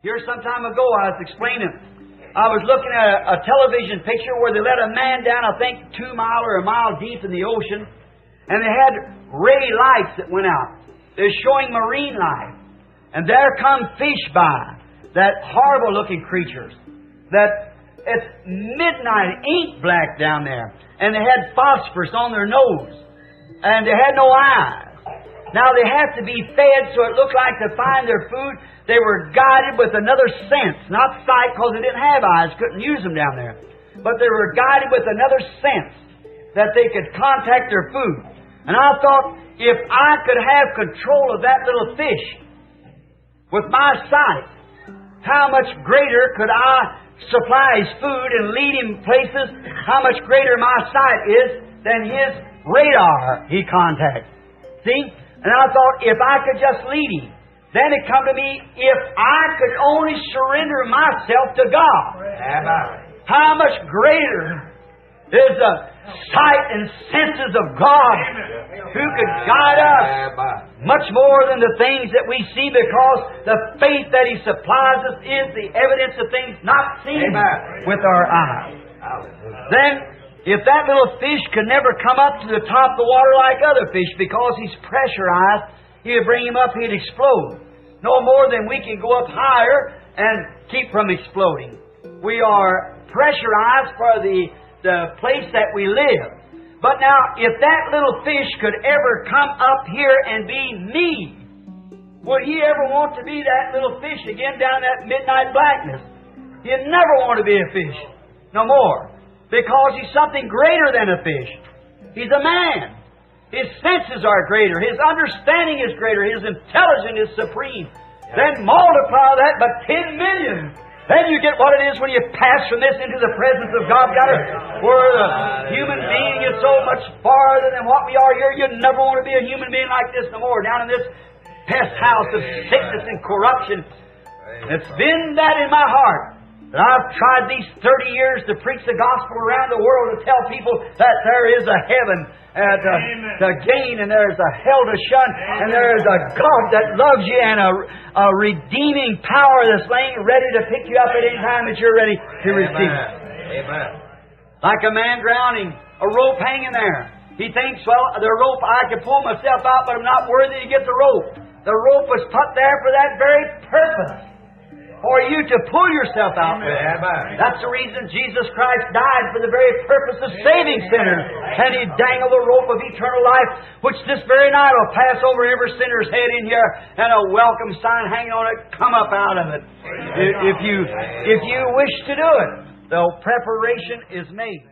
Here some time ago I was explaining, I was looking at a television picture where they let a man down, I think 2 miles or a mile deep in the ocean, and they had ray lights that went out. They're showing marine life. And there come fish by, that horrible looking creatures, that it's midnight, ink black down there, and they had phosphorus on their nose, and they had no eyes. Now they have to be fed, so it looked like to find their food, they were guided with another sense, not sight, because they didn't have eyes, couldn't use them down there. But they were guided with another sense, that they could contact their food. And I thought, if I could have control of that little fish with my sight, how much greater could I supply his food and lead him places? How much greater my sight is than his radar he contacts. See? And I thought, if I could just lead him, then it come to me, if I could only surrender myself to God, how much greater is the sight and senses of God who could guide us much more than the things that we see, because the faith that He supplies us is the evidence of things not seen with our eyes. Then, if that little fish could never come up to the top of the water like other fish because he's pressurized, He'd bring him up, he'd explode. No more than we can go up higher and keep from exploding. We are pressurized for the place that we live. But now, if that little fish could ever come up here and be me, would he ever want to be that little fish again down that midnight blackness? He'd never want to be a fish no more, because he's something greater than a fish. He's a man. His senses are greater. His understanding is greater. His intelligence is supreme. Then multiply that by 10 million. Then you get what it is when you pass from this into the presence of God. Where the human being is so much farther than what we are here. You never want to be a human being like this no more. Down in this pest house of sickness and corruption. It's been that in my heart. That I've tried these 30 years to preach the gospel around the world, to tell people that there is a heaven to gain, and there is a hell to shun, and there is a God that loves you, and a redeeming power that's laying ready to pick you up at any time that you're ready to receive it. Amen. Like a man drowning, a rope hanging there. He thinks, well, the rope, I can pull myself out, but I'm not worthy to get the rope. The rope was put there for that very purpose. For you to pull yourself out with it. That's the reason Jesus Christ died, for the very purpose of saving sinners. And He dangled the rope of eternal life, which this very night will pass over every sinner's head in here, and a welcome sign hanging on it. Come up out of it. If you wish to do it, the preparation is made.